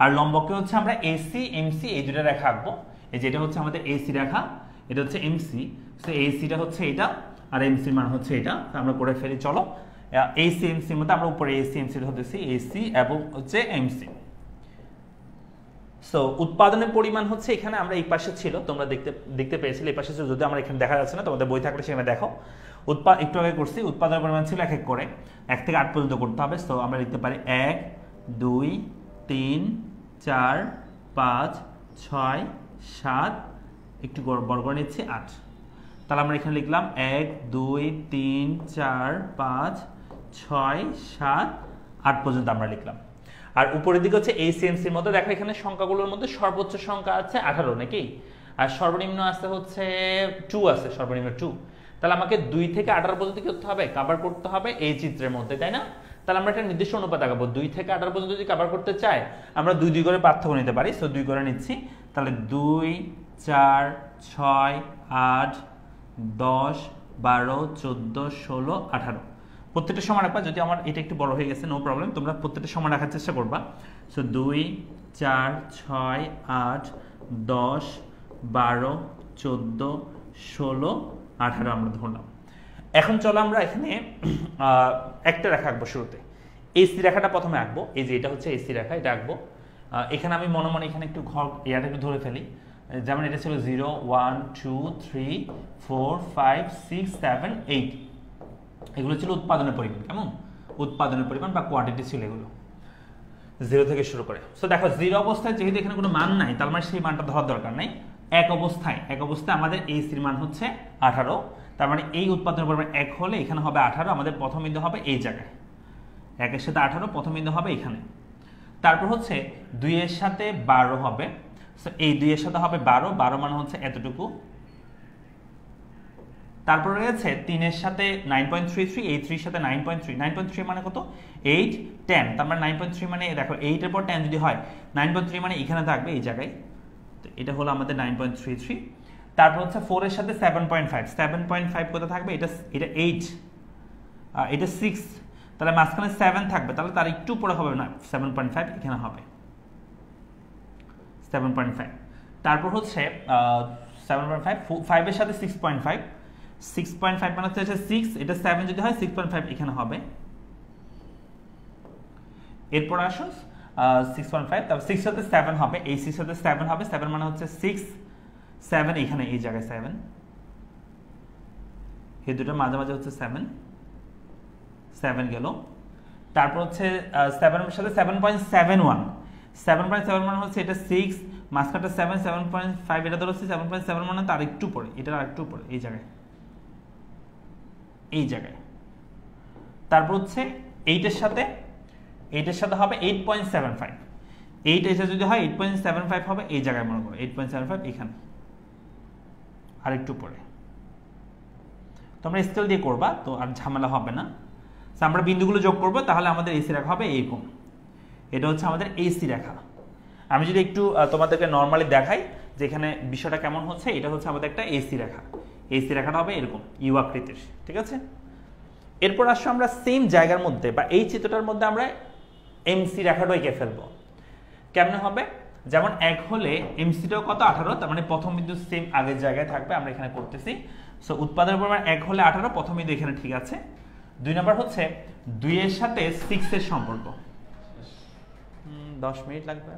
আর লম্বকে হচ্ছে আমরা এসি এমসি এই দুটো রেখা আঁকবো। এই যেটা হচ্ছে আমাদের এসি রেখা, এটা হচ্ছে এমসি, সো এসিটা হচ্ছে এটা আর এমসির মান হচ্ছে এটা, আমরা করে ফেলি, চলো এসি এমসির মধ্যে আমরা উপরে এসি এমসির হতেছি এসি এবং হচ্ছে এমসি। সো উৎপাদনের পরিমাণ হচ্ছে এখানে আমরা এই পাশে ছিল, তোমরা দেখতে পেয়েছিলে এই পাশে ছিল, যদি আমরা এখানে দেখা যাচ্ছে না, তোমাদের বই থাকলে সেখানে দেখো, একটু আগে করছি, উৎপাদনের পরিমাণ ছিল এক এক করে 1 থেকে 8 পর্যন্ত করতে হবে। সো আমরা লিখতে পারি 1 2 3 4 5 6 7, একটু বড় করে নিচ্ছি 8, তাহলে আমরা এখানে লিখলাম 1 2 3 4 5 6 7 8 পর্যন্ত আমরা লিখলাম। আর উপরের দিকে হচ্ছে এসিএমসির মধ্যে দেখো এখানে সংখ্যাগুলোর মধ্যে সর্বোচ্চ সংখ্যা আছে 18 নাকি, আর সর্বনিম্ন আছে হচ্ছে 2 আছে, সর্বনিম্ন 2, তাহলে আমাকে 2 থেকে 18 পর্যন্ত কি করতে হবে, কভার করতে হবে এই চিত্রের মধ্যে, তাই না? তাহলে আমরা একটা নির্দিষ্ট অনুপাত আঁকাবো, 2 থেকে 18 পর্যন্ত যদি কভার করতে চাই আমরা 2 2 করে পার্থক্য নিতে পারি। সো 2 করে নিচ্ছি, তাহলে 2 4 6 8 10 12 14 16 18, প্রত্যেকটা সমান রাখবা, যদি আমার এটা একটু বড় হয়ে গেছে নো প্রবলেম, তোমরা প্রত্যেকটা সমান রাখার চেষ্টা করবা। সো 2 4 6 8 10 12 14 16 18 আমরা ধরলাম। এখন চলো আমরা এখানে একটা রেখা আঁকবো, শুরুতে এসি রেখাটা প্রথমে আঁকবো, এই যে এটা হচ্ছে এসি রেখা, এটা আঁকবো। এখানে আমি মনে মনে এখানে একটু ঘর ইয়াটা একটু ধরে ফেলি, যেমন এটা ছিল 0 1 2 3 4 5 6 7 8, এগুলো ছিল উৎপাদনের পরিমাণ, কেমন উৎপাদনের পরিমাণ বা কোয়ান্টিটি ছিল এগুলো 0 থেকে শুরু করে। সো দেখো 0 অবস্থায় যেহেতু এখানে কোনো মান নাই, তার মানে সেই মানটা ধরার দরকার নাই। এক অবস্থায় আমাদের এসির মান হচ্ছে 18, তার মানে এই উৎপাদনের পরিমাণ 1 হলে এখানে হবে 18, আমাদের প্রথম বিন্দু হবে এই জায়গায়, 1 এর সাথে 18 প্রথম বিন্দু হবে এখানে। তারপর হচ্ছে 2 এর সাথে 12 হবে, সো এই 2 এর সাথে হবে 12, 12 মানে হচ্ছে এতটুকু। তারপর রয়েছে 3 এর সাথে 9.33, এই 3 এর সাথে 9.3, 9.3 মানে কত 8 10, তার মানে 9.3 মানে দেখো 8 এর পর 10 যদি হয় 9.3 মানে এখানে থাকবে এই জায়গায়, তো এটা হলো আমাদের 9.33। তারপর হচ্ছে 4 এর সাথে 7.5, 7.5 কোথা থাকবে, এটা 8, এটা 6, তাহলে মাঝখানে 7 থাকবে, তাহলে তার একটু পরে হবে না 7.5, এখানে হবে 7.5। তারপর হচ্ছে 7.5, 5 এর সাথে 6.5, 6.5 মানে হচ্ছে 6, এটা 7 যদি হয় 6.5 এখানে হবে। এরপর আসুন 6.5, তারপর 6 সাথে 7 হবে, এই 6 সাথে 7 হবে, 7 মানে হচ্ছে 6 7 এখানে এই জায়গায় 7, এই দুটোর মাঝে মাঝে হচ্ছে 7 গেল। তারপর হচ্ছে 7 এর সাথে 7.71, 7.71 হচ্ছে এটা 6, মাঝখানটা 7, 7.5 এটা ধরছি 7.7 মানে তার একটু পরে, এটা আর একটু পরে এই জায়গায়, এই জায়গায়। তারপর হচ্ছে 8 এর সাথে হবে 8.75, 8 এসে যদি হয় 8.75 হবে এই জায়গায়, মনে করো 8.75 এখানে আর একটু পরে, তোমরা স্কেল দিয়ে করবা তো আর ঝামেলা হবে না। আমরা বিন্দুগুলো যোগ করব, তাহলে আমাদের এসি রেখা হবে এইরকম, এটা হচ্ছে আমাদের এসি রেখা। আমি যদি একটু তোমাদেরকে নর্মালি দেখাই যে এখানে বিষয়টা কেমন হচ্ছে, এটা হচ্ছে আমাদের একটা এসি রেখা, এসি রেখাটা হবে এরকম ইউ আকৃতির, ঠিক আছে। এরপর আসলে আমরা সেম জায়গার মধ্যে বা এই চিত্রটার মধ্যে আমরা এমসি রেখাটা এঁকে ফেলবো। কেমনে হবে, যেমন 1 হলে এমসিটাও কত 18, তার মানে প্রথম বিন্দু সেম আগের জায়গায় থাকবে, আমরা এখানে করতেছি। সো উৎপাদনের পরিমাণ 1 হলে 18, প্রথমেই তো এখানে ঠিক আছে। 2 নাম্বার হচ্ছে 2 এর সাথে 6 এর সম্পর্ক। 10 মিনিট লাগবে,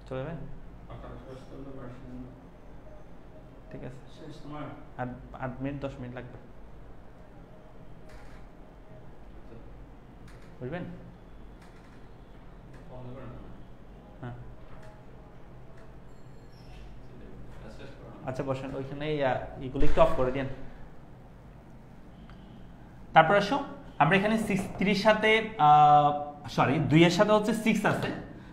চলে যাবে, ঠিক আছে, আর 8 মিনিট 10 মিনিট লাগবে, বুঝবেন? হ্যাঁ আচ্ছা বসেন, ওইখানে এগুলো একটু অফ করে দেন। তারপর আসো আমরা এখানে 30 সাথে সরি 2 এর সাথে হচ্ছে 6 আছে,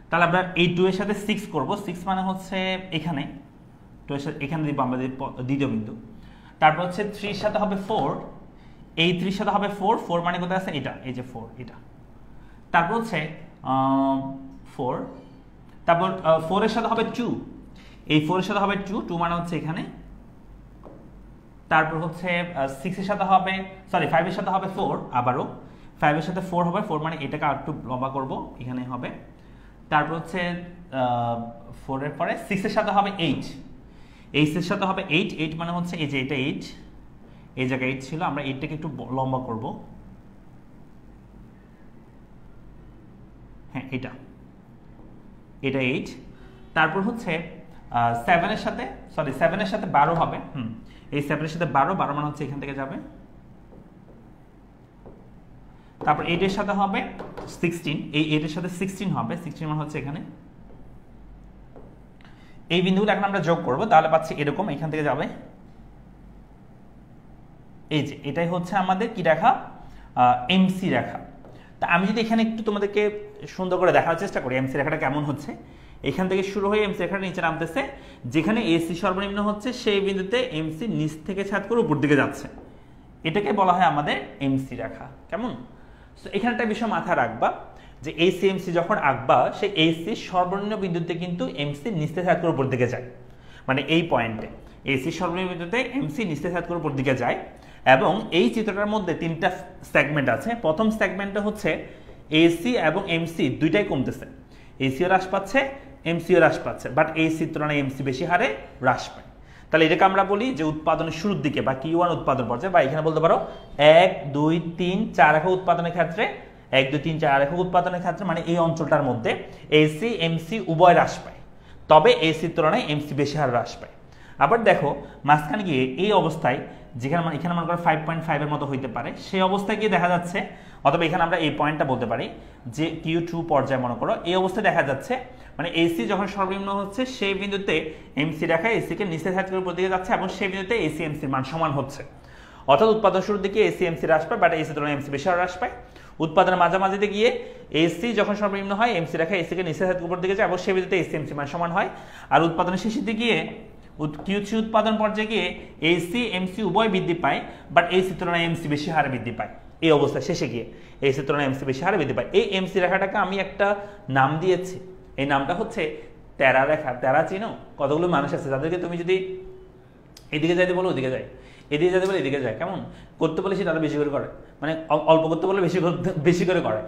তাহলে আমরা এই 2 এর সাথে 6 করব। 6 মানে হচ্ছে এখানে 2 এর সাথে এখানে দিব আমরা দ্বিতীয় বিন্দু। তারপর হচ্ছে 3 এর সাথে হবে 4, এই 3 এর সাথে হবে 4, 4 মানে কোথায় আছে এটা, এই যে 4 এটা। তারপর হচ্ছে 4, তারপর 4 এর সাথে হবে 2, এই 4 এর সাথে হবে 2, 2 মানে হচ্ছে এখানে। তারপর হচ্ছে 6 এর সাথে হবে, সরি 5 এর সাথে হবে 4, আবারও 5 এর সাথে 4 হবে, 4 মানে এটাকে আরেকটু লম্বা করব, এখানে হবে। তারপর হচ্ছে 4 এর পরে 6 এর সাথে হবে 8, 8 এর সাথে হবে 8, 8 মানে হচ্ছে এই যে এটা 8, এই জায়গায় 8 ছিল, আমরা 8টাকে একটু লম্বা করব, হ্যাঁ এটা 8। তারপর হচ্ছে 7 এর সাথে, সরি 7 এর সাথে 12 হবে, এই 7 এর সাথে 12, 12 মানে হচ্ছে এখান থেকে যাবে। তারপর 8 এর সাথে হবে 16, এই 8 এর সাথে 16 হবে, 16 মানে হচ্ছে এখানে। এই বিন্দুগুলো এখন আমরা যোগ করব, তাহলে পাচ্ছি এরকম, এখান থেকে যাবে এই যে, এটাই হচ্ছে আমাদের কি রেখা, এমসি রেখা। তা আমি যদি এখানে একটু তোমাদেরকে সুন্দর করে দেখার চেষ্টা করি এমসি রেখাটা কেমন হচ্ছে। এখান থেকে শুরু হয়ে এমসি রেখাটা নিচে নামতেছে, যেখানে এসি সর্বনিম্ন হচ্ছে সেই বিন্দুতে এমসি নিচ থেকে ছাদ করে উপর দিকে যাচ্ছে, এটাকে বলা হয় আমাদের এমসি রেখা। কেমন? তো এখানে একটা বিষয় মাথায় রাখবা যে এসি এমসি যখন আঁকবা, সেই এসি সর্বনিম্ন বিন্দুতে কিন্তু এমসি নিচ থেকে ছাদ করে উপর দিকে যায়, মানে এই পয়েন্টে এসি সর্বনিম্ন বিন্দুতে এমসি নিচ থেকে ছাদ করে উপর দিকে যায়। এবং এই চিত্রটার মধ্যে 3টা সেগমেন্ট আছে। প্রথম সেগমেন্টটা হচ্ছে এসি এবং এমসি দুইটাই কমতেছে, এসিও হ্রাস পাচ্ছে, এমসিও হ্রাস পাচ্ছে, বাট এসির তুলনায় এমসি বেশি হারে হ্রাস পায়। তাহলে এটাকে আমরা বলি যে উৎপাদনের শুরুর দিকে বা Q1 উৎপাদন পর্যায়ে, বা এখানে বলতে পারো 1 2 3 4 একক উৎপাদনের ক্ষেত্রে, 1 2 3 4 একক উৎপাদনের ক্ষেত্রে, মানে এই অঞ্চলটার মধ্যে এসি এমসি উভয় হ্রাস পায়, তবে এসির তুলনায় এমসি বেশি হারে হ্রাস পায়। আবার দেখো মাঝখানে গিয়ে এই অবস্থায়, যেখানে এখানে মনে করো 5.5 এর মতো হইতে পারে, সেই অবস্থায় গিয়ে দেখা যাচ্ছে, অথবা এখানে আমরা এই পয়েন্টটা বলতে পারি যে Q2 পর্যায়ে মনে করো এই অবস্থায় দেখা যাচ্ছে, মানে এসি যখন সর্বনিম্ন হচ্ছে সেই বিন্দুতে এমসি রেখা এসিকে নিচে ছাদ করে উপর দিকে যাচ্ছে, এবং সেই বিন্দুতে এসি এমসির মান সমান হচ্ছে। অর্থাৎ উৎপাদন শুরুর দিকে এসি এমসি হ্রাস পায়, বাট এসি তুলনায় এমসি বেশি হ্রাস পায়। উৎপাদনের মাঝামাঝিতে গিয়ে এসি যখন সর্বনিম্ন হয়, এমসি রেখা এসিকে নিচে ছাদ করে উপর দিকে যায়, এবং সেই বিন্দুতে এসি এমসি মান সমান হয়। আর উৎপাদনের শেষের দিকে গিয়ে Q3 উৎপাদন পর্যায়ে গিয়ে এসি এমসি উভয় বৃদ্ধি পায়, বাট এসি তুলনায় এমসি বেশি হারে বৃদ্ধি পায়। এই অবস্থায় শেষে গিয়ে এসি তুলনায় এমসি বেশি হারে বৃদ্ধি পায়। এই এমসি রেখাটাকে আমি একটা নাম দিয়েছি, এই নামটা হচ্ছে তেরা রেখা। তেরা চিনো? কতগুলো মানুষ আছে যাদেরকে তুমি যদি এদিকে যাইতে বলো ওদিকে যায়, এদিকে যেতে বলে এদিকে যায়, কেমন করতে বলে সেটা বেশি করে করে, মানে অল্প করতে বলে বেশি করে করে।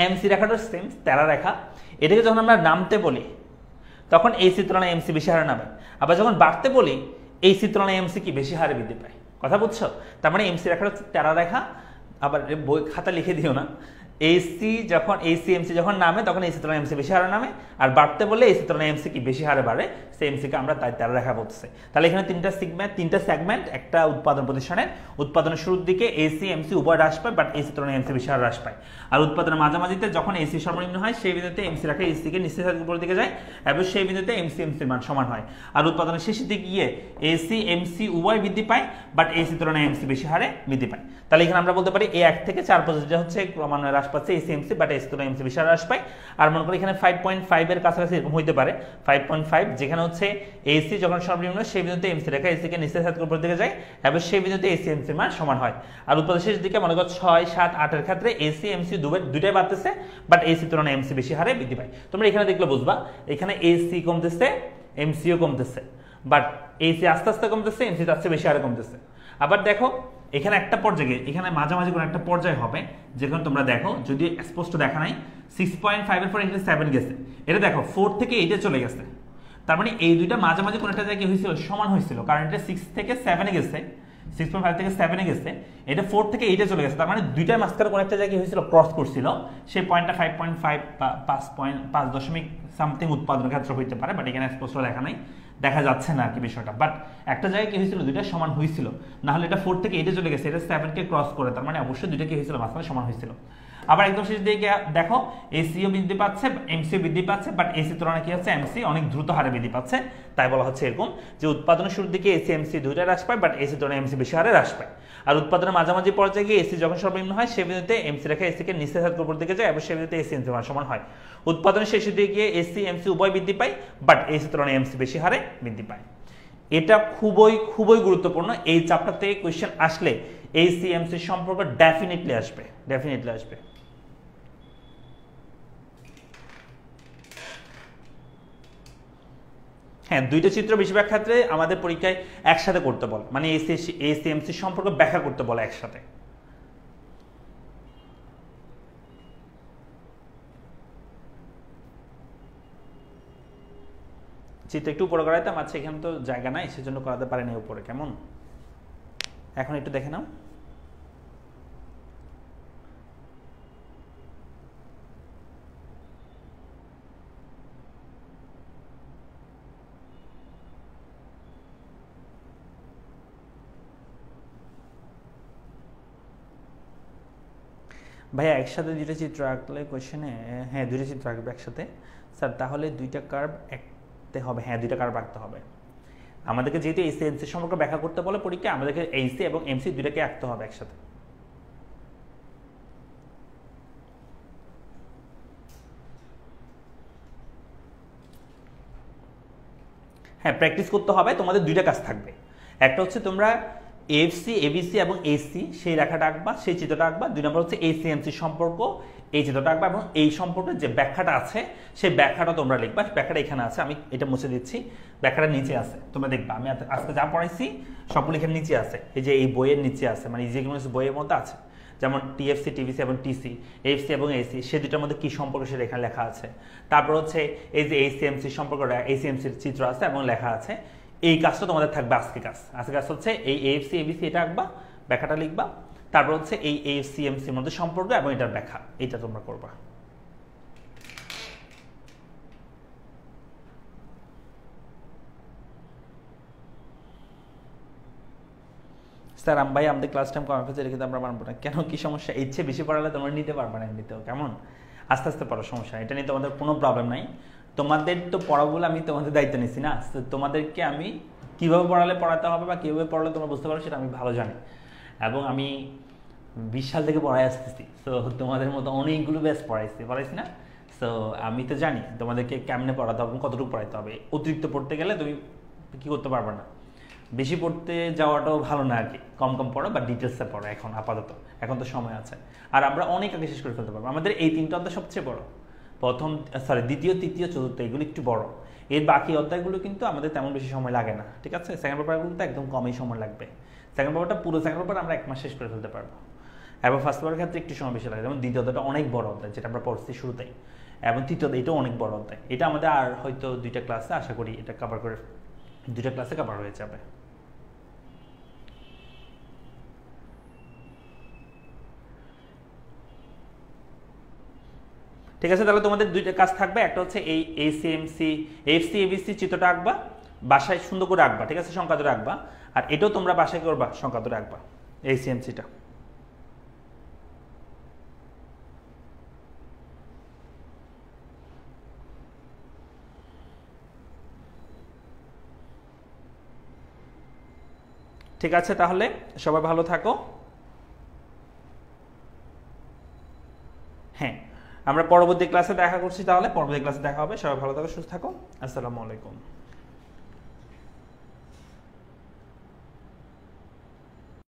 এমসি রেখাটা সেম তেরা রেখা। এটাকে যখন আমরা নামতে বলি তখন এসি তুলনায় এমসি বেশি হারে নামে, আবার যখন বাড়তে বলি এসি তুলনায় এমসি কি বেশি হারে বৃদ্ধি পায়। কথা বুঝছো? তার মানে এমসি রেখাটা হচ্ছে তেরা রেখা। আবার বই খাতা লিখে দিও না, এসি যখন এসি এমসি যখন নামে তখন এসি তুলনায় এমসি বেশি হারে নামে, আর বাড়তে বললে এসি তুলনায় এমসি কি বেশি হারে বাড়ে, সেই এমসিকে আমরা তাই তেরা রেখা বলতেছি। তাহলে এখানে তিনটা সেগমেন্ট একটা উৎপাদন প্রতিষ্ঠানের, উৎপাদনের শুরুর দিকে এসি এমসি উভয় হ্রাস পায়, বাট এসি তুলনায় এমসি বেশি হারে হ্রাস পায়। আর উৎপাদনের মাঝামাঝিতে যখন এসি সর্বনিম্ন হয় সেই বিন্দুতে এমসি রেখা এসিকে নিচে ছাদ উপর দিকে যায়, এবং সেই বিন্দুতে এমসি এমসির মান সমান হয়। আর উৎপাদনের শেষের দিকে গিয়ে এসি এমসি উভয় বৃদ্ধি পায়, বাট এসি তুলনায় এমসি বেশি হারে বৃদ্ধি পায়। তাহলে এখানে আমরা বলতে পারি এই 1 থেকে 4 পর্যন্ত হচ্ছে ক্রমান্বয়ে হ্রাস পাচ্ছে এসি এমসি, বাট এসি তুলনায় এমসি বেশি হ্রাস পায়। আর মনে করি এখানে 5.5 এর কাছাকাছি এরকম হইতে পারে, 5.5, যেখানে হচ্ছে এসি যখন সর্বনিম্ন সেই বিন্দুতে এমসি রেখা এসিকে নিচে ছাদ করে উপর দিকে যায়, এবং সেই বিন্দুতে এসি এমসি মান সমান হয়। আর উৎপাদন শেষের দিকে মনে করো 6 7 8 এর ক্ষেত্রে এসি এমসি দুটাই বাড়তেছে, বাট এসি তুলনায় এমসি বেশি হারে বৃদ্ধি পায়। তোমরা এখানে দেখলে বুঝবা, এখানে এসি কমতেছে, এমসিও কমতেছে, বাট এসি আস্তে আস্তে কমতেছে, এমসি তার চেয়ে বেশি হারে কমতেছে। আবার দেখো এখানে একটা পর্যায়ে, এখানে মাঝামাঝি কোনো একটা পর্যায়ে হবে, যেখানে তোমরা দেখো যদি স্পষ্ট দেখা নাই 6.5 এর পরে এখানে 7 গেছে, এটা দেখো 4 থেকে 8 এ চলে গেছে। তার মানে এই দুইটা মাঝামাঝি কোনো একটা জায়গায় হয়েছিল, সমান হয়েছিল, কারণ এটা 6 থেকে 7 এ গেছে, 6.5 থেকে 7 এ গেছে, এটা 4 থেকে 8 এ চলে গেছে, তার মানে দুইটার মাঝখানে কোন একটা জায়গায় হয়েছিল ক্রস করছিল, সেই পয়েন্টটা 5.5 বা 5 দশমিক সামথিং উৎপাদন ক্ষেত্র হইতে পারে, বাট এখানে স্পষ্ট লেখা নাই, দেখা যাচ্ছে না আর কি বিষয়টা, বাট একটা জায়গায় কি হয়েছিল, দুইটা সমান হয়েছিল, না হলে এটা 4 থেকে 8 এ চলে গেছে, এটা 7 কে ক্রস করে, তার মানে অবশ্যই দুইটা কি হয়েছিল মাঝখানে সমান হয়েছিল। আবার একদম শেষ দিকে দেখো এসিও বৃদ্ধি পাচ্ছে, এমসিও বৃদ্ধি পাচ্ছে, বাট এসি তুলনায় কি হচ্ছে, এমসি অনেক দ্রুত হারে বৃদ্ধি পাচ্ছে, তাই বলা হচ্ছে এরকম যে উৎপাদনের শুরুর দিকে এসি এমসি দুইটা হ্রাস পায়, বাট এসি তুলনায় এমসি বেশি হারে হ্রাস পায়। আর উৎপাদনের মাঝামাঝি পর্যায়ে গিয়ে এসি যখন সর্বনিম্ন হয়, সে বিন্দুতে এমসি রেখা এসি কে নিচে থেকে উপর দিকে যায়, এবং সে বিন্দুতে এসি এমসি সমান হয়। উৎপাদনের শেষের দিকে গিয়ে এসি এমসি উভয় বৃদ্ধি পায়, বাট এসি তুলনায় এমসি বেশি হারে বৃদ্ধি পায়। এটা খুবই খুবই গুরুত্বপূর্ণ, এই চ্যাপ্টার থেকে কোশ্চেন আসলে এসি এমসি সম্পর্ক ডেফিনেটলি আসবে, ডেফিনেটলি আসবে। হ্যাঁ, দুইটা চিত্র বেশিরভাগ ক্ষেত্রে আমাদের পরীক্ষায় একসাথে করতে বলে, মানে এসিএমসি সম্পর্ক ব্যাখ্যা করতে বলে একসাথে। চিত্র একটু উপরে করাইতাম, আচ্ছা এখানে তো জায়গা নাই, সেজন্য করাতে পারিনি উপরে, কেমন? এখন একটু দেখে নাও। ভাইয়া একসাথে দুইটা চিত্র আঁকলে কোশ্চেনে, হ্যাঁ দুইটা চিত্র আঁকবে একসাথে স্যার, তাহলে দুইটা কার্ভ আঁকতে হবে, হ্যাঁ দুইটা কার্ভ আঁকতে হবে। আমাদেরকে যেহেতু এসি এমসি সম্পর্ক ব্যাখ্যা করতে বলে পরীক্ষা, আমাদেরকে এসি এবং এমসি দুইটাকে আঁকতে হবে একসাথে। হ্যাঁ প্র্যাকটিস করতে হবে, তোমাদের দুইটা কাজ থাকবে, একটা হচ্ছে তোমরা এফসি এবিসি এবং এসি সেই রেখাটা আঁকবা, সেই চিত্রটা আঁকবা। 2 নম্বর হচ্ছে এসি এমসি সম্পর্ক, এই চিত্রটা আঁকবা, এবং এই সম্পর্কের যে ব্যাখ্যাটা আছে সেই ব্যাখ্যাটা তোমরা লিখবা। ব্যাখ্যাটা এখানে আছে, আমি এটা মুছে দিচ্ছি, ব্যাখ্যাটা নিচে আছে, তোমরা দেখবা আমি আজকে যা পড়াইছি সবগুলো এখানে নিচে আছে, এই যে এই বইয়ের নিচে আছে, মানে যে কোনো বইয়ের মধ্যে আছে, যেমন টিএফসি টিভিসি এবং টিসি, এফসি এবং এসি, সে দুটার মধ্যে কি সম্পর্ক সেটা এখানে লেখা আছে। তারপর হচ্ছে এই যে এসিএমসি সম্পর্ক, এসিএমসির চিত্র আছে এবং লেখা আছে। এই কাজটা তোমাদের থাকবে আজকে কাজ। আজকে কাজ হচ্ছে এই এএফসি এবিসি এটা আঁকবা, ব্যাখ্যাটা লিখবা, তারপর হচ্ছে এই এএফসি এমসির মধ্যে সম্পর্ক এবং এটার ব্যাখ্যা, এটা তোমরা করবা। স্যার ভাই আমাদের ক্লাস টাইম কমে ফেলছে, কিন্তু আমরা মানবো না কেন, কি সমস্যা? ইচ্ছে বেশি পড়ালে তোমরা নিতে পারবে না এমনিতেও, কেমন? আস্তে আস্তে পড়ার সমস্যা, এটা নিয়ে তোমাদের কোনো প্রবলেম নাই। তোমাদের তো পড়াবো, আমি তোমাদের দায়িত্ব নিচ্ছি না, তোমাদেরকে আমি কিভাবে পড়ালে পড়াতে হবে বা কিভাবে পড়ালে তোমরা বুঝতে পারো সেটা আমি ভালো জানি, এবং আমি 20 সাল থেকে পড়াই আসতেছি। তো তোমাদের মতো অনেকগুলো ব্যাচ পড়াইছি না, সো আমি তো জানি তোমাদেরকে কেমনে পড়াতে হবে, কতটুকু পড়াইতে হবে। অতিরিক্ত পড়তে গেলে তুমি কি করতে পারবে না, বেশি পড়তে যাওয়াটাও ভালো না আর কি, কম কম পড়ো বা ডিটেলসে পড়ো এখন আপাতত, এখন তো সময় আছে। আর আমরা অনেক আগে শেষ করে ফেলতে পারবো। আমাদের এই 3টা অধ্যায় সবচেয়ে বড়, দ্বিতীয় তৃতীয় চতুর্থ এগুলো একটু বড়, এর বাকি অধ্যায়গুলো কিন্তু আমাদের তেমন বেশি সময় লাগে না, ঠিক আছে? সেকেন্ড পেপারগুলো তো একদম কমই সময় লাগবে। সেকেন্ড পেপারটা পুরো সেকেন্ড পেপার আমরা 1 মাস শেষ করে ফেলতে পারবো, এবং ফার্স্ট পেপারের ক্ষেত্রে একটু সময় বেশি লাগে। যেমন দ্বিতীয় অধ্যায়টা অনেক বড় অধ্যায়, যেটা আমরা পড়ছি শুরুতেই, এবং তৃতীয় অধ্যায় এটাও অনেক বড় অধ্যায়। এটা আমাদের আর হয়তো 2টা ক্লাসে আশা করি এটা কভার করে, 2টা ক্লাসে কভার হয়ে যাবে। ঠিক আছে, তাহলে তোমাদের 2টা কাজ থাকবে, একটা হচ্ছে এই এসিএমসি এফসি এবিসি চিত্রটা আঁকবা, বাসায় সুন্দর করে আঁকবা, ঠিক আছে, সংখ্যা ধরে আঁকবা। আর এটাও তোমরা বাসায় করবা, সংখ্যা ধরে আঁকবা এসিএমসিটা। ঠিক আছে, তাহলে সবাই ভালো থাকো। হ্যাঁ, আমরা পরবর্তী ক্লাসে দেখা করছি, তাহলে পরবর্তী ক্লাসে দেখা হবে। সবাই ভালো থাকো, সুস্থ থাকো, আসসালামু আলাইকুম।